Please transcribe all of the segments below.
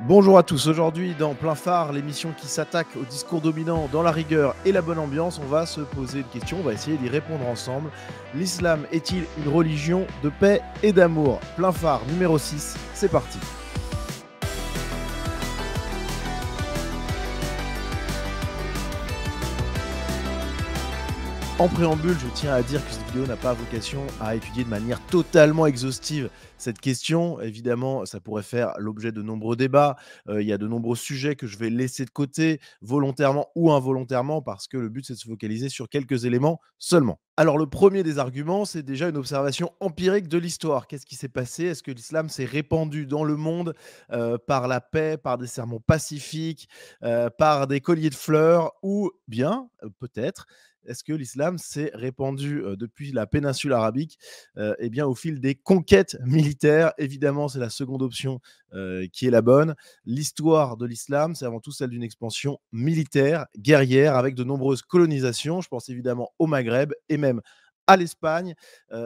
Bonjour à tous, aujourd'hui dans Plein Phare, l'émission qui s'attaque au discours dominant dans la rigueur et la bonne ambiance, on va se poser une question, on va essayer d'y répondre ensemble. L'islam est-il une religion de paix et d'amour? Plein Phare numéro 6, c'est parti. En préambule, je tiens à dire que cette vidéo n'a pas vocation à étudier de manière totalement exhaustive cette question. Évidemment, ça pourrait faire l'objet de nombreux débats. Il y a de nombreux sujets que je vais laisser de côté, volontairement ou involontairement, parce que le but, c'est de se focaliser sur quelques éléments seulement. Alors, le premier des arguments, c'est déjà une observation empirique de l'histoire. Qu'est-ce qui s'est passé? Est-ce que l'islam s'est répandu dans le monde par la paix, par des sermons pacifiques, par des colliers de fleurs, ou bien, peut-être, est-ce que l'islam s'est répandu depuis la péninsule arabique eh bien, au fil des conquêtes militaires? Évidemment, c'est la seconde option qui est la bonne. L'histoire de l'islam, c'est avant tout celle d'une expansion militaire, guerrière, avec de nombreuses colonisations. Je pense évidemment au Maghreb et même à l'Espagne.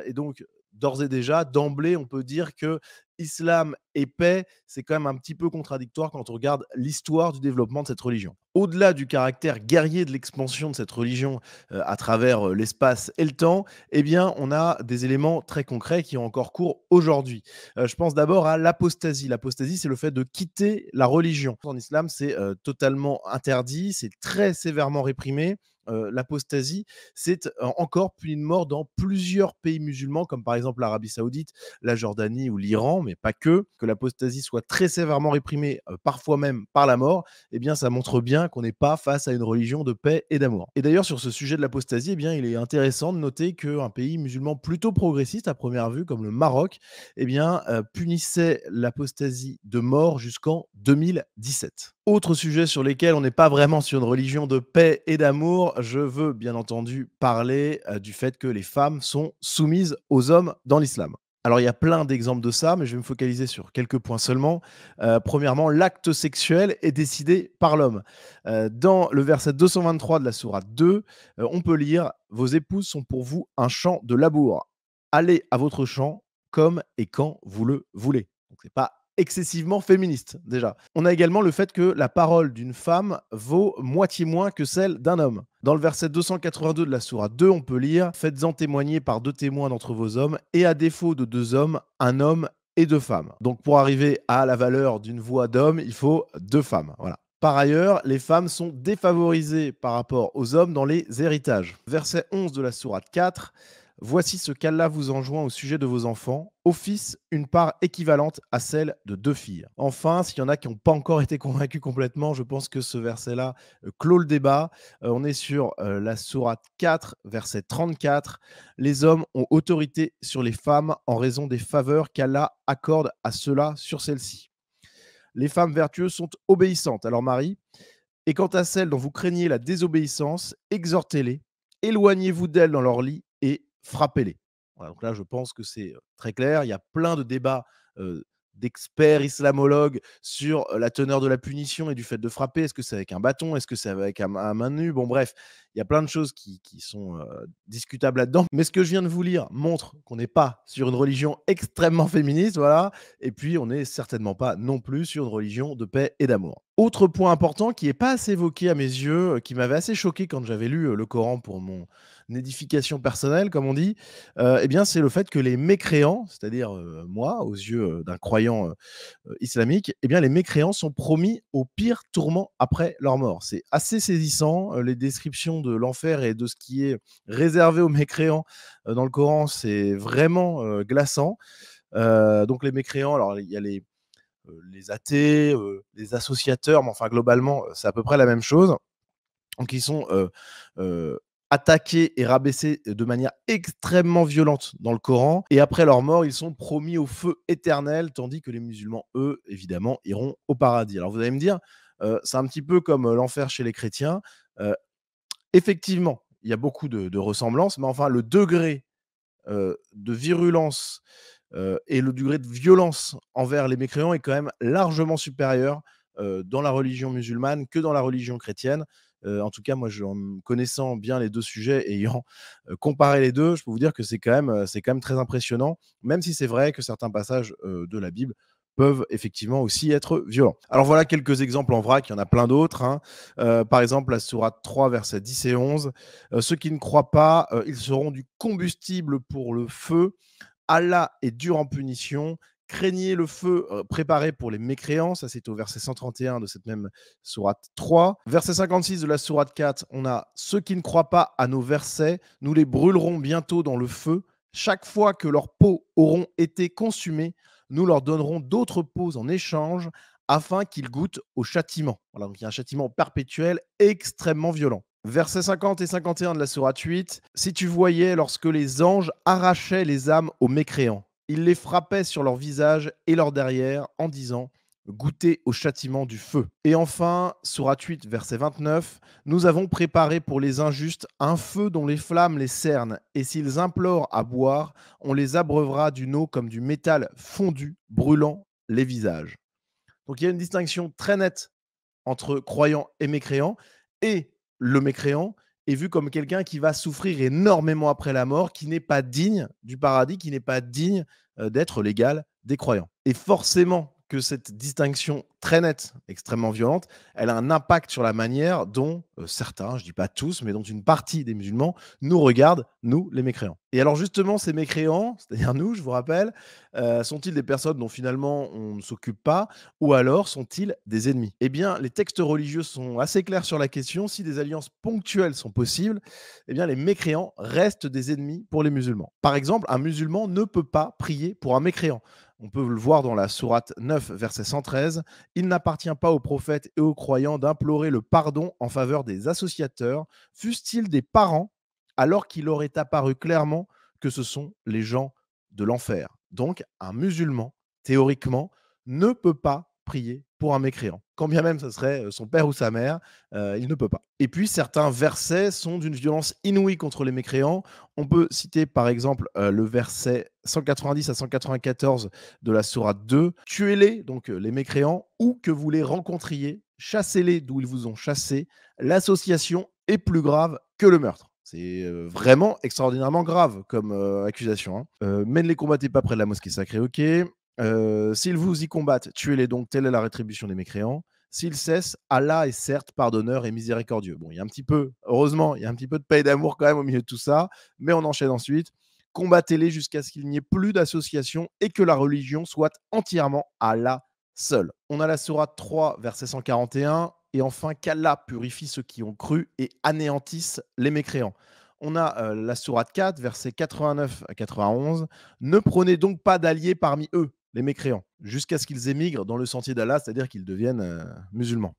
Et donc, d'ores et déjà, d'emblée, on peut dire que islam et paix, c'est quand même un petit peu contradictoire quand on regarde l'histoire du développement de cette religion. Au-delà du caractère guerrier de l'expansion de cette religion à travers l'espace et le temps, eh bien, on a des éléments très concrets qui ont encore cours aujourd'hui. Je pense d'abord à l'apostasie. L'apostasie, c'est le fait de quitter la religion. En islam, c'est totalement interdit, c'est très sévèrement réprimé. L'apostasie, c'est encore puni de mort dans plusieurs pays musulmans, comme par exemple l'Arabie Saoudite, la Jordanie ou l'Iran, mais pas que l'apostasie soit très sévèrement réprimée, parfois même par la mort, eh bien, ça montre bien qu'on n'est pas face à une religion de paix et d'amour. Et d'ailleurs, sur ce sujet de l'apostasie, eh bien, il est intéressant de noter qu'un pays musulman plutôt progressiste à première vue, comme le Maroc, eh bien, punissait l'apostasie de mort jusqu'en 2017. Autre sujet sur lesquels on n'est pas vraiment sur une religion de paix et d'amour, je veux bien entendu parler du fait que les femmes sont soumises aux hommes dans l'islam. Alors, il y a plein d'exemples de ça, mais je vais me focaliser sur quelques points seulement. Premièrement, l'acte sexuel est décidé par l'homme. Dans le verset 223 de la sourate 2, on peut lire: Vos épouses sont pour vous un champ de labour. Allez à votre champ comme et quand vous le voulez. Donc, c'est pas excessivement féministe, déjà. On a également le fait que la parole d'une femme vaut moitié moins que celle d'un homme. Dans le verset 282 de la sourate 2, on peut lire: Faites-en témoigner par 2 témoins d'entre vos hommes, et à défaut de 2 hommes, un homme et 2 femmes. Donc, pour arriver à la valeur d'une voix d'homme, il faut 2 femmes. Voilà. Par ailleurs, les femmes sont défavorisées par rapport aux hommes dans les héritages. Verset 11 de la sourate 4: Voici ce qu'Allah vous enjoint au sujet de vos enfants. Au fils, une part équivalente à celle de 2 filles. Enfin, s'il y en a qui n'ont pas encore été convaincus complètement, je pense que ce verset-là clôt le débat. On est sur la sourate 4, verset 34. Les hommes ont autorité sur les femmes en raison des faveurs qu'Allah accorde à ceux-là sur celles-ci. Les femmes vertueuses sont obéissantes à leur mari, et quant à celles dont vous craignez la désobéissance, exhortez-les, éloignez-vous d'elles dans leur lit et frappez-les. Voilà, donc là, je pense que c'est très clair. Il y a plein de débats d'experts islamologues sur la teneur de la punition et du fait de frapper. Est-ce que c'est avec un bâton? Est-ce que c'est avec un main nue? Bon, bref, il y a plein de choses qui sont discutables là-dedans. Mais ce que je viens de vous lire montre qu'on n'est pas sur une religion extrêmement féministe, voilà. Et puis, on n'est certainement pas non plus sur une religion de paix et d'amour. Autre point important qui n'est pas assez évoqué à mes yeux, qui m'avait assez choqué quand j'avais lu le Coran pour mon édification personnelle, comme on dit, eh bien, c'est le fait que les mécréants, c'est-à-dire moi, aux yeux d'un croyant islamique, eh bien, les mécréants sont promis au pire tourment après leur mort. C'est assez saisissant. Les descriptions de l'enfer et de ce qui est réservé aux mécréants dans le Coran, c'est vraiment glaçant. Donc, les mécréants, alors il y a les athées, les associateurs, mais enfin globalement, c'est à peu près la même chose. Donc ils sont attaqués et rabaissés de manière extrêmement violente dans le Coran, et après leur mort, ils sont promis au feu éternel, tandis que les musulmans, eux, évidemment, iront au paradis. Alors vous allez me dire, c'est un petit peu comme l'enfer chez les chrétiens. Heu, Effectivement, il y a beaucoup de ressemblances, mais enfin le degré de virulence et le degré de violence envers les mécréants est quand même largement supérieur dans la religion musulmane que dans la religion chrétienne. En tout cas, moi, en connaissant bien les 2 sujets, ayant comparé les 2, je peux vous dire que c'est quand même très impressionnant, même si c'est vrai que certains passages de la Bible peuvent effectivement aussi être violents. Alors voilà quelques exemples en vrac, il y en a plein d'autres, hein. Par exemple, la sourate 3, versets 10 et 11. Ceux qui ne croient pas, ils seront du combustible pour le feu. Allah est dur en punition. Craignez le feu préparé pour les mécréants. Ça, c'est au verset 131 de cette même sourate 3. Verset 56 de la sourate 4, on a ceux qui ne croient pas à nos versets, nous les brûlerons bientôt dans le feu. Chaque fois que leurs peaux auront été consumées, nous leur donnerons d'autres peaux en échange afin qu'ils goûtent au châtiment. Voilà, donc il y a un châtiment perpétuel extrêmement violent. Versets 50 et 51 de la sourate 8. Si tu voyais lorsque les anges arrachaient les âmes aux mécréants, ils les frappaient sur leur visage et leur derrière en disant goûtez au châtiment du feu. Et enfin, sourate 8, verset 29. Nous avons préparé pour les injustes un feu dont les flammes les cernent, et s'ils implorent à boire, on les abreuvera d'une eau comme du métal fondu, brûlant les visages. Donc il y a une distinction très nette entre croyant et mécréant, et le mécréant est vu comme quelqu'un qui va souffrir énormément après la mort, qui n'est pas digne du paradis, qui n'est pas digne d'être l'égal des croyants. Et forcément que cette distinction très nette, extrêmement violente, elle a un impact sur la manière dont certains, je ne dis pas tous, mais dont une partie des musulmans nous regardent, nous, les mécréants. Et alors justement, ces mécréants, c'est-à-dire nous, je vous rappelle, sont-ils des personnes dont finalement on ne s'occupe pas, ou alors sont-ils des ennemis? Eh bien, les textes religieux sont assez clairs sur la question. Si des alliances ponctuelles sont possibles, eh bien, les mécréants restent des ennemis pour les musulmans. Par exemple, un musulman ne peut pas prier pour un mécréant. On peut le voir dans la sourate 9, verset 113. Il n'appartient pas aux prophètes et aux croyants d'implorer le pardon en faveur des associateurs, fussent-ils des parents, alors qu'il aurait apparu clairement que ce sont les gens de l'enfer. Donc, un musulman, théoriquement, ne peut pas prier pour un mécréant. Quand bien même ce serait son père ou sa mère, il ne peut pas. Et puis certains versets sont d'une violence inouïe contre les mécréants. On peut citer par exemple le verset 190 à 194 de la sourate 2. Tuez-les, donc les mécréants, où que vous les rencontriez, chassez-les d'où ils vous ont chassés. L'association est plus grave que le meurtre. C'est vraiment extraordinairement grave comme accusation, hein. Mais ne les combattez pas près de la mosquée sacrée, ok. S'ils vous y combattent, tuez-les donc, telle est la rétribution des mécréants. S'ils cessent, Allah est certes pardonneur et miséricordieux. Bon, il y a un petit peu, heureusement, il y a un petit peu de paix et d'amour quand même au milieu de tout ça, mais on enchaîne ensuite. Combattez-les jusqu'à ce qu'il n'y ait plus d'association et que la religion soit entièrement Allah seul. On a la sourate 3, verset 141. Et enfin, qu'Allah purifie ceux qui ont cru et anéantisse les mécréants. On a la sourate 4, versets 89 à 91. Ne prenez donc pas d'alliés parmi eux, les mécréants, jusqu'à ce qu'ils émigrent dans le sentier d'Allah, c'est-à-dire qu'ils deviennent musulmans.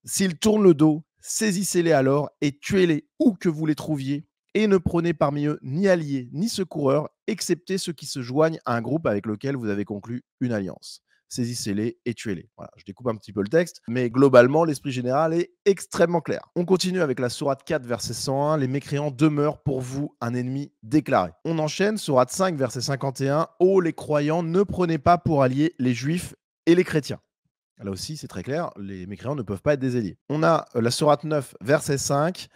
S'ils tournent le dos, saisissez-les alors et tuez-les où que vous les trouviez, et ne prenez parmi eux ni alliés ni secoureurs, excepté ceux qui se joignent à un groupe avec lequel vous avez conclu une alliance. Saisissez-les et tuez-les. Voilà, je découpe un petit peu le texte, mais globalement, l'esprit général est extrêmement clair. On continue avec la sourate 4, verset 101. Les mécréants demeurent pour vous un ennemi déclaré. On enchaîne, sourate 5, verset 51. Ô les croyants, ne prenez pas pour alliés les juifs et les chrétiens. Là aussi, c'est très clair, les mécréants ne peuvent pas être des alliés. On a la sourate 9, verset 5.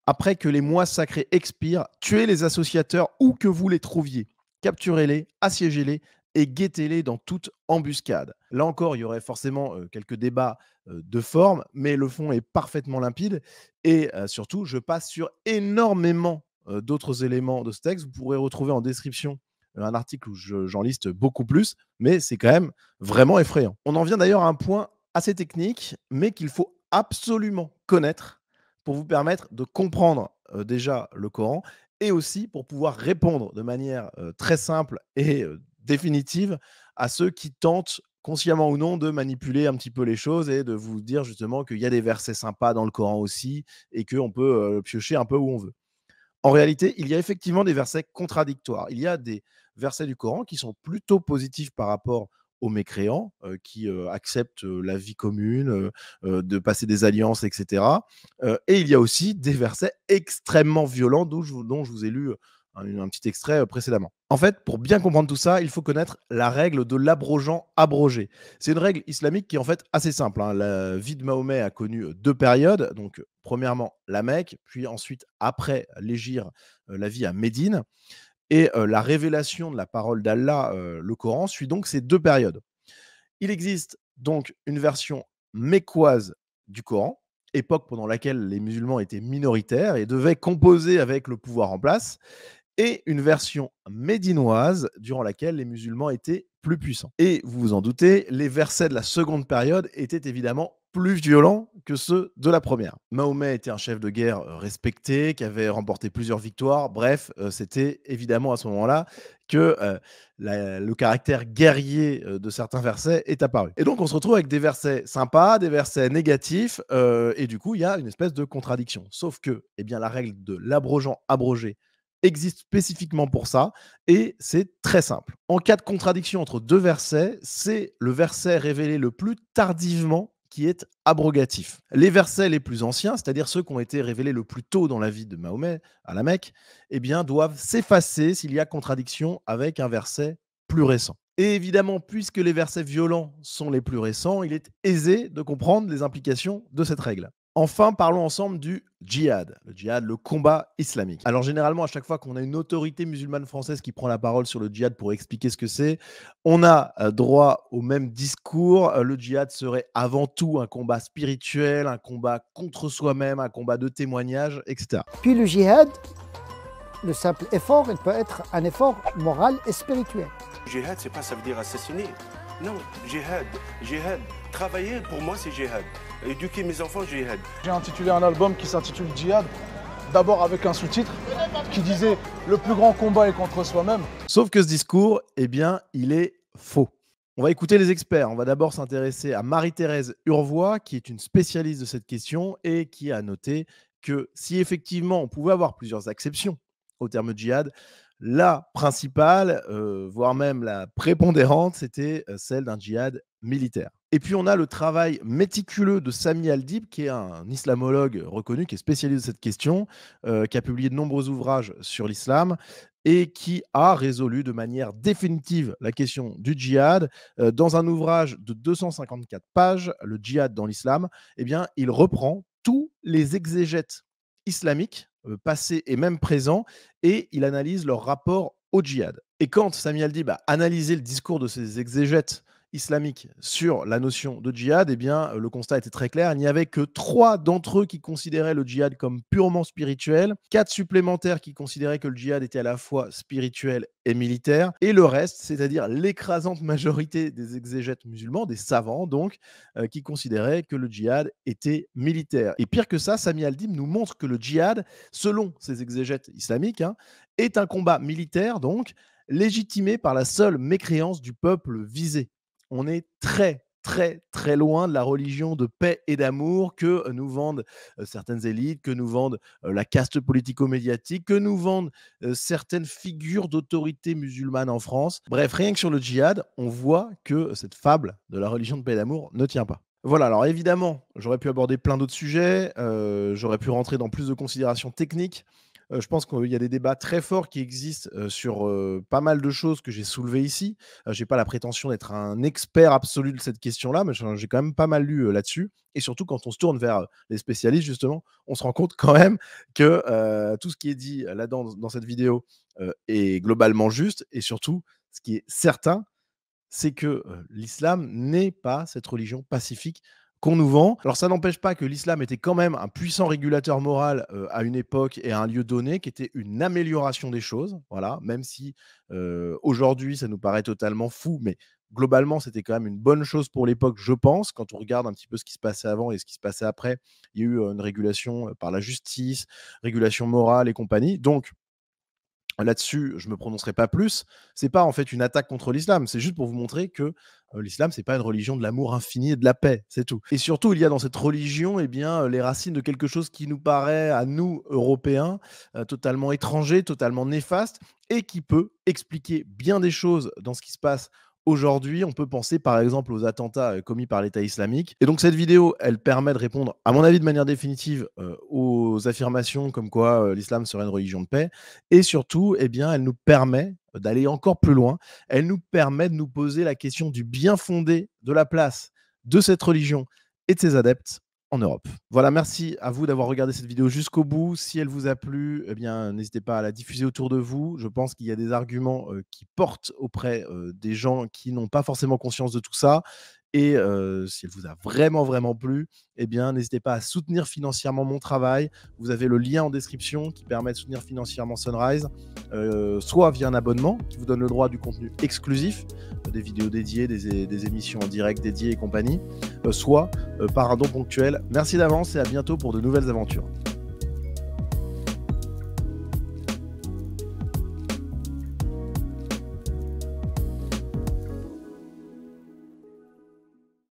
Après que les mois sacrés expirent, tuez les associateurs où que vous les trouviez. Capturez-les, assiégez-les et guettez-les dans toute embuscade. Là encore, il y aurait forcément quelques débats de forme, mais le fond est parfaitement limpide. Et surtout, je passe sur énormément d'autres éléments de ce texte. Vous pourrez retrouver en description un article où j'en liste beaucoup plus, mais c'est quand même vraiment effrayant. On en vient d'ailleurs à un point assez technique, mais qu'il faut absolument connaître pour vous permettre de comprendre déjà le Coran et aussi pour pouvoir répondre de manière très simple et définitive à ceux qui tentent consciemment ou non de manipuler un petit peu les choses et de vous dire justement qu'il y a des versets sympas dans le Coran aussi et qu'on peut piocher un peu où on veut. En réalité, il y a effectivement des versets contradictoires. Il y a des versets du Coran qui sont plutôt positifs par rapport aux mécréants, qui acceptent la vie commune, de passer des alliances, etc. Et il y a aussi des versets extrêmement violents dont je vous ai lu un petit extrait précédemment. En fait, pour bien comprendre tout ça, il faut connaître la règle de l'abrogeant abrogé. C'est une règle islamique qui est en fait assez simple, hein. La vie de Mahomet a connu deux périodes. Donc, premièrement, la Mecque, puis ensuite, après l'Hégire, la vie à Médine. Et la révélation de la parole d'Allah, le Coran, suit donc ces deux périodes. Il existe donc une version mécoise du Coran, époque pendant laquelle les musulmans étaient minoritaires et devaient composer avec le pouvoir en place, et une version médinoise durant laquelle les musulmans étaient plus puissants. Et vous vous en doutez, les versets de la seconde période étaient évidemment plus violents que ceux de la première. Mahomet était un chef de guerre respecté, qui avait remporté plusieurs victoires. Bref, c'était évidemment à ce moment-là que le caractère guerrier de certains versets est apparu. Et donc on se retrouve avec des versets sympas, des versets négatifs, et du coup il y a une espèce de contradiction. Sauf que, eh bien, la règle de l'abrogeant abrogé existe spécifiquement pour ça et c'est très simple. En cas de contradiction entre deux versets, c'est le verset révélé le plus tardivement qui est abrogatif. Les versets les plus anciens, c'est-à-dire ceux qui ont été révélés le plus tôt dans la vie de Mahomet à la Mecque, eh bien, doivent s'effacer s'il y a contradiction avec un verset plus récent. Et évidemment, puisque les versets violents sont les plus récents, il est aisé de comprendre les implications de cette règle. Enfin, parlons ensemble du djihad. Le djihad, le combat islamique. Alors généralement, à chaque fois qu'on a une autorité musulmane française qui prend la parole sur le djihad pour expliquer ce que c'est, on a droit au même discours. Le djihad serait avant tout un combat spirituel, un combat contre soi-même, un combat de témoignage, etc. Puis le djihad, le simple effort, il peut être un effort moral et spirituel. Jihad, c'est pas ça veut dire assassiner. Non, jihad, jihad. Travailler, pour moi, c'est jihad. Éduquer mes enfants, jihad. J'ai intitulé un album qui s'intitule Djihad, d'abord avec un sous-titre qui disait « Le plus grand combat est contre soi-même ». Sauf que ce discours, eh bien, il est faux. On va écouter les experts. On va d'abord s'intéresser à Marie-Thérèse Urvoy, qui est une spécialiste de cette question et qui a noté que si effectivement on pouvait avoir plusieurs acceptions au terme djihad, la principale, voire même la prépondérante, c'était celle d'un djihad militaire. Et puis on a le travail méticuleux de Sami Aldib, qui est un islamologue reconnu, qui est spécialiste de cette question, qui a publié de nombreux ouvrages sur l'islam et qui a résolu de manière définitive la question du djihad. Dans un ouvrage de 254 pages, Le djihad dans l'islam, eh bien, il reprend tous les exégètes islamiques, passés et même présents, et il analyse leur rapport au djihad. Et quand Sami Aldib a analysé le discours de ces exégètes islamiques sur la notion de djihad, eh bien, le constat était très clair. Il n'y avait que 3 d'entre eux qui considéraient le djihad comme purement spirituel, 4 supplémentaires qui considéraient que le djihad était à la fois spirituel et militaire, et le reste, c'est-à-dire l'écrasante majorité des exégètes musulmans, des savants donc, qui considéraient que le djihad était militaire. Et pire que ça, Sami Aldib nous montre que le djihad, selon ces exégètes islamiques, hein, est un combat militaire, donc, légitimé par la seule mécréance du peuple visé. On est très, très, très loin de la religion de paix et d'amour que nous vendent certaines élites, que nous vendent la caste politico-médiatique, que nous vendent certaines figures d'autorité musulmane en France. Bref, rien que sur le djihad, on voit que cette fable de la religion de paix et d'amour ne tient pas. Voilà, alors évidemment, j'aurais pu aborder plein d'autres sujets, j'aurais pu rentrer dans plus de considérations techniques. Je pense qu'il y a des débats très forts qui existent, sur, pas mal de choses que j'ai soulevées ici. J'ai pas la prétention d'être un expert absolu de cette question-là, mais j'ai quand même pas mal lu, là-dessus et surtout quand on se tourne vers, les spécialistes justement, on se rend compte quand même que, tout ce qui est dit là-dedans dans cette vidéo, est globalement juste et surtout, ce qui est certain, c'est que l'islam n'est pas cette religion pacifique qu'on nous vend. Alors ça n'empêche pas que l'islam était quand même un puissant régulateur moral à une époque et à un lieu donné, qui était une amélioration des choses, voilà, même si aujourd'hui ça nous paraît totalement fou, mais globalement c'était quand même une bonne chose pour l'époque, je pense. Quand on regarde un petit peu ce qui se passait avant et ce qui se passait après, il y a eu une régulation par la justice, régulation morale et compagnie. Donc là-dessus, je me prononcerai pas plus. C'est pas en fait une attaque contre l'islam, c'est juste pour vous montrer que l'islam, c'est pas une religion de l'amour infini et de la paix, c'est tout. Et surtout, il y a dans cette religion, eh bien, les racines de quelque chose qui nous paraît à nous, Européens, totalement étranger, totalement néfaste et qui peut expliquer bien des choses dans ce qui se passe aujourd'hui. On peut penser par exemple aux attentats commis par l'État islamique. Et donc cette vidéo, elle permet de répondre, à mon avis, de manière définitive aux affirmations comme quoi l'islam serait une religion de paix. Et surtout, eh bien, elle nous permet d'aller encore plus loin. Elle nous permet de nous poser la question du bien fondé de la place de cette religion et de ses adeptes en Europe. Voilà, merci à vous d'avoir regardé cette vidéo jusqu'au bout. Si elle vous a plu, eh bien, n'hésitez pas à la diffuser autour de vous. Je pense qu'il y a des arguments qui portent auprès des gens qui n'ont pas forcément conscience de tout ça. Et si elle vous a vraiment, vraiment plu, eh bien, n'hésitez pas à soutenir financièrement mon travail. Vous avez le lien en description qui permet de soutenir financièrement Sunrise, soit via un abonnement qui vous donne le droit du contenu exclusif, des vidéos dédiées, des émissions en direct dédiées et compagnie, soit par un don ponctuel. Merci d'avance et à bientôt pour de nouvelles aventures.